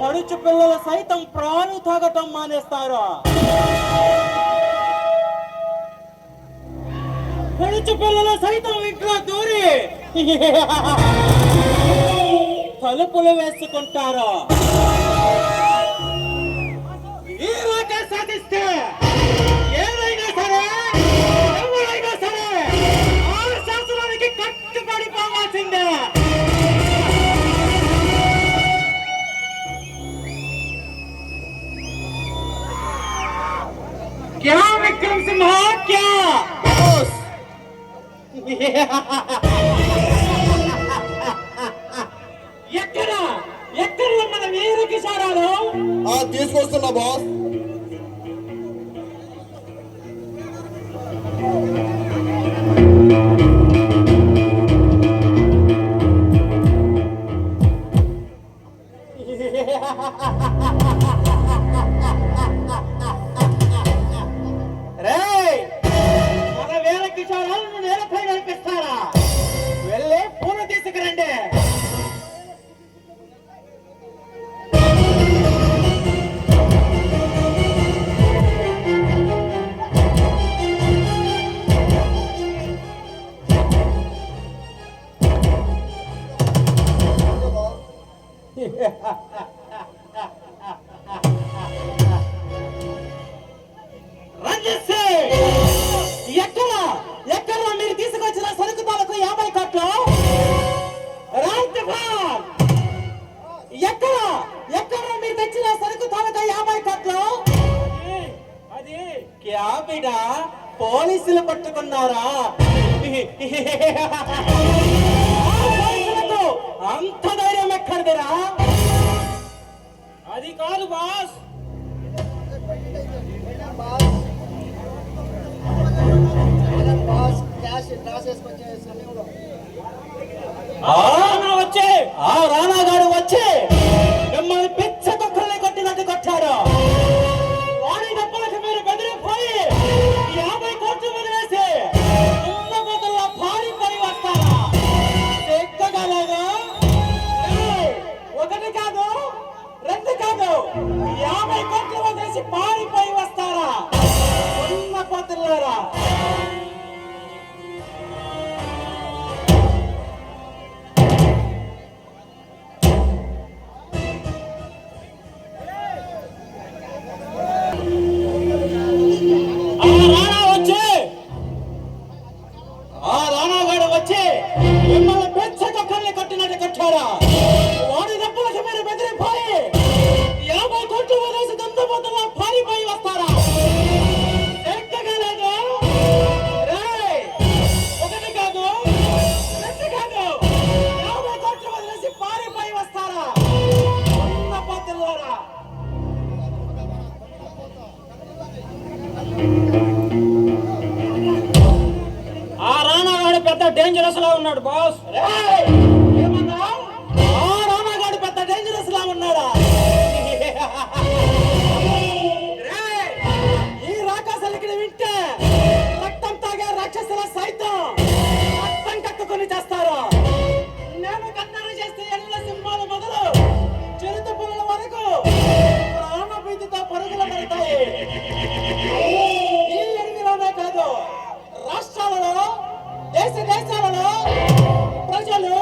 పడుచు పిల్లలు సైతం ప్రాణు తాగటం మానేస్తారు. పడుచు పిల్లలు సైతం ఇంట్లో దూరి తలుపులు వేసుకుంటారు. ఈ రాకే సాధిస్తే ఏదైనా సరే ఎవరైనా సరే ఆ శాస్త్రానికి కట్టుబడిపోవాల్సిందే. क्या विक्रम सिंह क्या ఎక్కడ ఎక్కడ మన వీర కిషోరాలు తీసుకొస్తున్నా బాస్. మన వీర కిషోరాలను నేలపై నడిపిస్తారా? వెళ్ళి పూలు తీసుకురండి. ఎక్కడ ఎక్కడ మీరు తీసుకొచ్చిన సరుకుతాలకు 50 కోట్లు? ఎక్కడ ఎక్కడ మీరు తెచ్చిన సరుకుతాలకు 50 కోట్లు? అది క్యాబిడా పోలీసులు పట్టుకున్నారా? అంత ధైర్యం ఎక్కడిదిరా? అది కాదు బాస్. రానాగాడు వచ్చి మిమ్మల్ని పిచ్చ కుక్కల్ని కొట్టినట్టు కొట్టాడు. వాడి డబ్బులకు మీరు బెదిరిపోయి 50 కోట్లు వదిలేసి దున్నపోతుల్లో పారిపోయి వస్తారా? ఎక్కగలదు. ఒకటి కాదు, రెండు కాదు, 50 కోట్లు వదిలేసి పారిపోయి వస్తారా? దున్నపోతులారా. రానాగాడు వచ్చి మిమ్మల్ని పెద్ద కుక్కల్ని కొట్టినట్టు కొట్టారా? వాడి డబ్బులకు మీరు బెదిరిపోయి 50 కోట్లు వదిలేసి దున్నపోతుల్లో పారిపోయి వస్తారా? ఎక్కగలదు. ఒకటి కాదు, రెండు కాదు, 50 కోట్లు వదిలేసి పారిపోయి వస్తారా? దున్నపోతులారా. ఆ రానాగాడు పెద్ద డేంజరస్ లా ఉన్నాడు బాస్. ఏమన్నా? ఆ రానాగాడు పెద్ద డేంజరస్ లా ఉన్నాడా? ఈ రాకాసలికి వింటే రక్తం తాగే రాక్షసుల సైతం రక్తం కక్కుకొని చేస్తారు. నేను కన్నడ చేస్తే ఎల్ల సింహాలు మొదలు చిరుత పులుల వరకు ప్రాణభీతితో పరుగులు పెడతాయి. ఈ అడవిలోనే కాదు, రాష్ట్రాలలో, దేశాలలో ప్రజలు,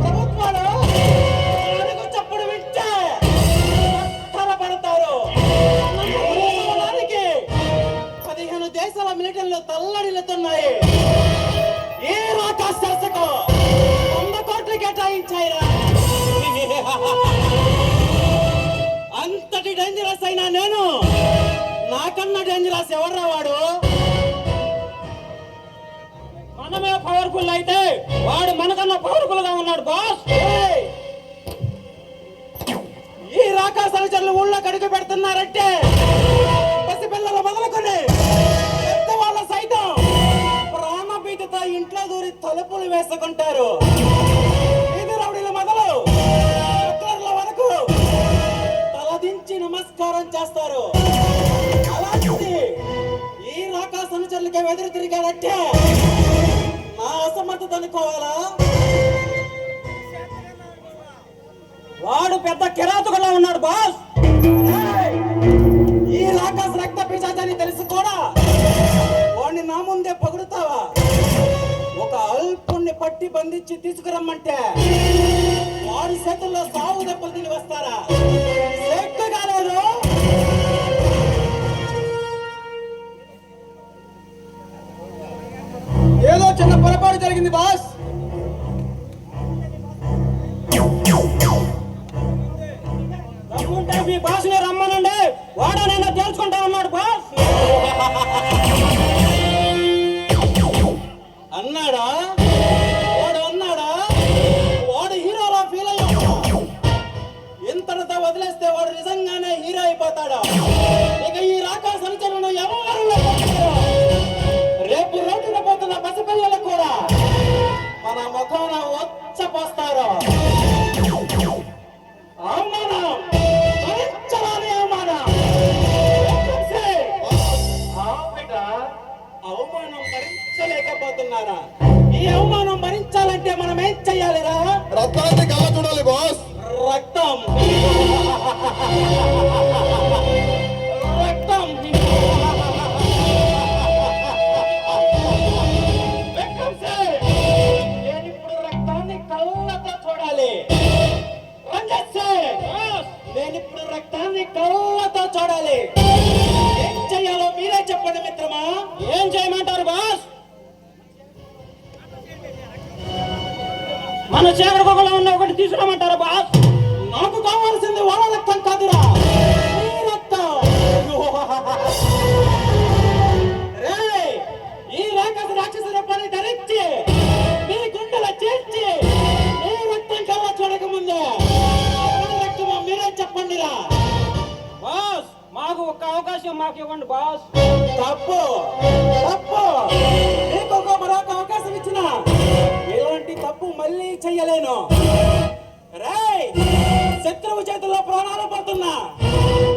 ప్రభుత్వాలు అడుగు చప్పుడు వింటే తరపడతారు. 15 దేశాల మిలిటరీలు తల్లడిల్లుతున్నాయి. ఏ రాకాశకు 100 కోట్లు కేటాయించాయిరా. అంతటి డేంజరస్ అయినా నేను, నాకన్నా డేంజరస్ ఎవర్రా వాడు? మనమే పవర్ఫుల్ అయితే వాడు మనకన్నా పవర్ఫుల్ గా ఉన్నాడు బాస్. ఈ రాకాసలు ఊళ్ళో కడుగు పెడుతున్నారంటే పసిపిల్లలు మొదలుకొని పెద్దవాళ్ళ సైతం ప్రాణభీతితో ఇంట్లో దూరి తలుపులు వేసుకుంటారు. వీధి రౌడీల మొదలు డాక్టర్ల వరకు తలదించి నమస్కారం చేస్తారు. అలాంటి ఈ రాకాసనుచరులకి ఎదురు తిరిగారంటే నా అసమర్థత అనుకోవాలా? వాడు పెద్ద కిరాతకులా ఉన్నాడు బాస్. ఏయ్! ఈ రాకాస్ రక్త పిశాచాన్ని తెలిసి కూడా వాడిని నా ముందే పొగుడుతావా? ఒక అల్పుణ్ణి పట్టి బంధించి తీసుకురమ్మంటే వాడి చేతుల్లో సాగు దెబ్బలు తిని వస్తారా? శక్తి కాలేదు. ఏదో చిన్న పొరపాటు జరిగింది బాస్. రమ్మంటే మీ బాస్ని రమ్మనండి, వాడనైనా తెలుసుకుంటా ఉన్నాడు బాస్. అన్నాడా? వాడు అన్నాడా? వాడు హీరోలా ఫీల్ అయ్యాడు. ఇంతటితో వదిలేస్తే వాడు నిజంగానే హీరో అయిపోతాడా? ఇక ఈ రాకాస్ అనుచరులను ఎవరు రేపు రోడ్డున పోతున్న పసిపిల్లలు కూడా మన ముఖాన వచ్చపోస్తారు. అవమానం భరించరాని అవమానం. అవమానం భరించలేకపోతున్నారా? ఈ అవమానం భరించాలంటే మనం ఏం చెయ్యాలిరా? రక్తాన్ని కళ్ళ చూడాలి బాస్. రక్తం రక్తం నేనిప్పుడు రక్తాన్ని కళ్ళతో చూడాలి. రంజిత్ సింగ్, నేనిప్పుడు రక్తాన్ని కళ్ళతో చూడాలి. ఏం చెయ్యాలో మీరే చెప్పండి మిత్రమా. ఏం చేయమంటారు బాస్? మన చేరగొగలో ఉన్న ఒకటి తీసుకురామంటారా బాస్? నాకు కావాల్సింది వాళ్ళ రక్తం కాదురా, ఈ రక్తం. రేయ్, ఈ రాక్షసుల పని ధరించి మీ గుండెల చేర్చి ఈ రక్తం కల్లా చూడక ముందే ఎవరి రక్తమో మీరే చెప్పండిరా. బాస్, మాకు ఒక అవకాశం మాకు ఇవ్వండి బాస్. తప్పు తప్పు. నీకు మరొక అవకాశం ఇచ్చిన ఇలాంటి తప్పు మళ్ళీ చెయ్యలేను. రేయ్, శత్రువు చేతుల్లో ప్రాణాలు పోతున్నా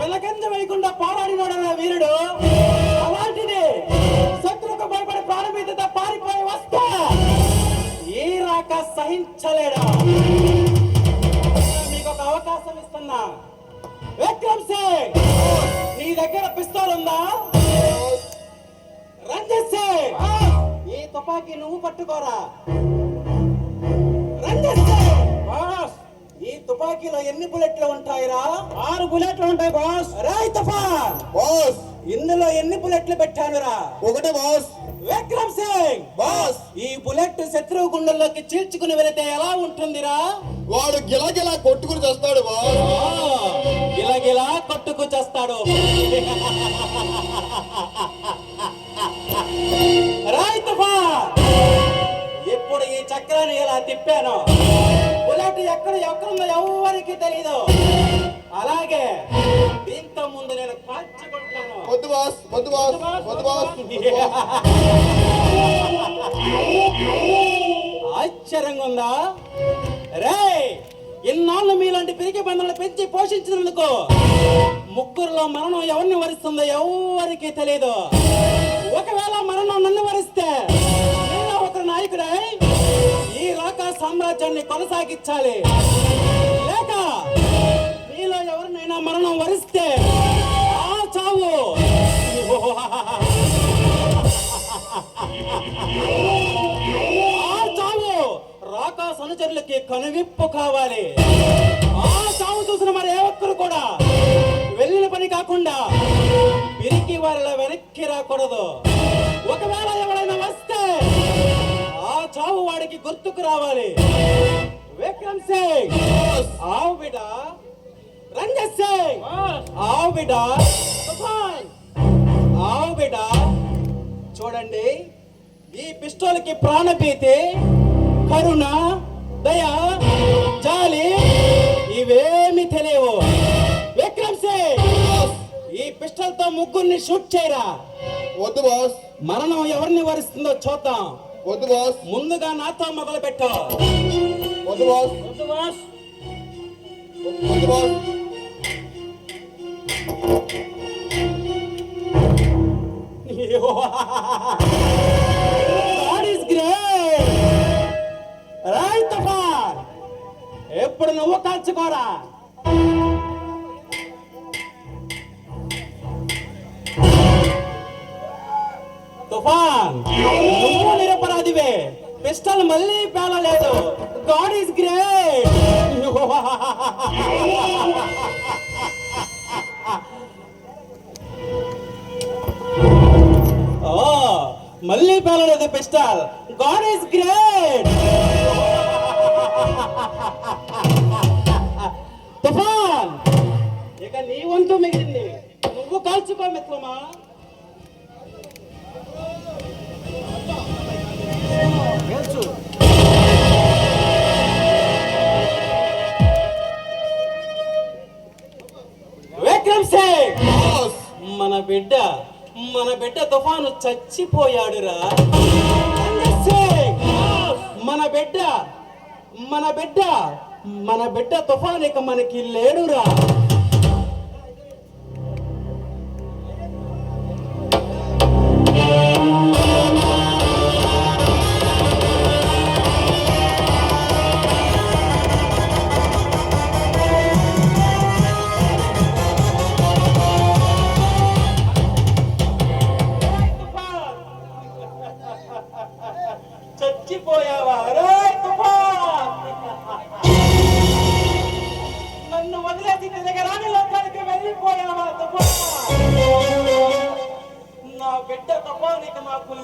వెనకంజ వేయకుండా పోరాడినోడన్న వీరుడు. అలాంటిది శత్రువుకు భయపడి ప్రాణమీదతో పారిపోయి వస్తే ఈ రాక సహించలేడా? మీకు ఒక అవకాశం ఇస్తున్నా. విక్రమ్ సింగ్, నీ దగ్గర పిస్తోల్ ఉందా? రంజిత్ సింగ్, ఈ తుపాకీ నువ్వు పట్టుకోరా. రంజిత్ సింగ్, ఈ తుపాకీలో ఎన్ని బుల్లెట్లు ఉంటాయిరా? 6 బుల్లెట్లు ఉంటాయి బాస్. రాయ్ తుఫాన్ బాస్. ఇందులో ఎన్ని బుల్లెట్లు పెట్టానురా? 1 బాస్. విక్రమ్ సింగ్ బాస్. ఈ బుల్లెట్ శత్రువు గుండెల్లోకి చీల్చుకుని వెళితే ఎలా ఉంటుందిరా? వాడు గిలగిలా కొట్టుకుని చేస్తాడు బాస్. గిలగిలా కొట్టుకు చేస్తాడు. రాయ్ తుఫాన్, ఇప్పుడు ఈ చక్రాన్ని ఇలా తిప్పాను, బుల్లెట్ ఎక్కడుందో ఎవరికి తెలీదు. అలాగే దీంతో ముందు నేను కాల్చుకుంటాను. వద్దు బాస్, వద్దు బాస్, వద్దు బాస్. ఆశ్చర్యంగా ఉందా? రేయ్, ఇన్నాళ్ళు మీలాంటి పిరికి బంధువులు పెంచి పోషించినందుకు ముగ్గురులో మరణం ఎవరిని వరిస్తుందో ఎవరికి తెలియదు. ఒకవేళ మరణం నన్ను వరిస్తే నేను ఒక నాయకుడై ఈ రాక సామ్రాజ్యాన్ని కొనసాగించాలి. లేక మీలో ఎవరినైనా మరణం వరిస్తే ఆ చావు రాకాస్ అనుచరులకి కనువిప్పు కావాలి. ఆ చావు చూసిన మరి ఏ ఒక్కరు కూడా వెళ్ళిన పని కాకుండా పిరికి వారిలో వెనక్కి రాకూడదు. ఒకవేళ ఎవరైనా వస్తే ఆ చావు వాడికి గుర్తుకు రావాలి. విక్రమ్ సింగ్, ఆవు బిడ్డ. రంజిత్ సింగ్, ఆవు బిడ్డ. తుఫాన్, ఆవు బిడ్డ. చూడండి, ఈ పిస్టోల్కి ప్రాణభీతి, కరుణ, దయ, జాలి ఇవేమి తెలియవు. విక్రమ్ సింగ్, ఈ పిస్టల్ తో ముగ్గురిని షూట్ చేయరా. వద్దు బాస్. మరణం ఎవరిని వరిస్తుందో చూద్దాం. వద్దు బాస్. ముందుగా నాతో మొదలు పెట్టు. వద్దు బాస్. వద్దు బాస్. వద్దు boss. God is great. Right Toofan, ఎప్పుడు నువ్వు కాల్చుకోరా. తుఫాన్ నువ్వు నిరపరాధివే, పిస్టల్ మళ్ళీ పేలలేదు. God is great. ఓ మళ్ళీ పేలలేదు pistol. God is great. Toofan ఇక నీ వంతు మిగిలింది, నువ్వు కాల్చుకో మిత్రమా. గెలుచు. విక్రమ్ సింగ్, బాస్ మన బిడ్డ తుఫాను చచ్చిపోయాడురా. రంజిత్ సింగ్, మన బిడ్డ తుఫాన్ ఇక మనకి లేడురా. చచ్చిపోయావా రే తుఫాన్? నన్ను వదిలేసి తిరగరాని లోకానికి వెళ్ళిపోయావా తుఫాన్? నా బిడ్డ తుఫాన్ ఇక నాకు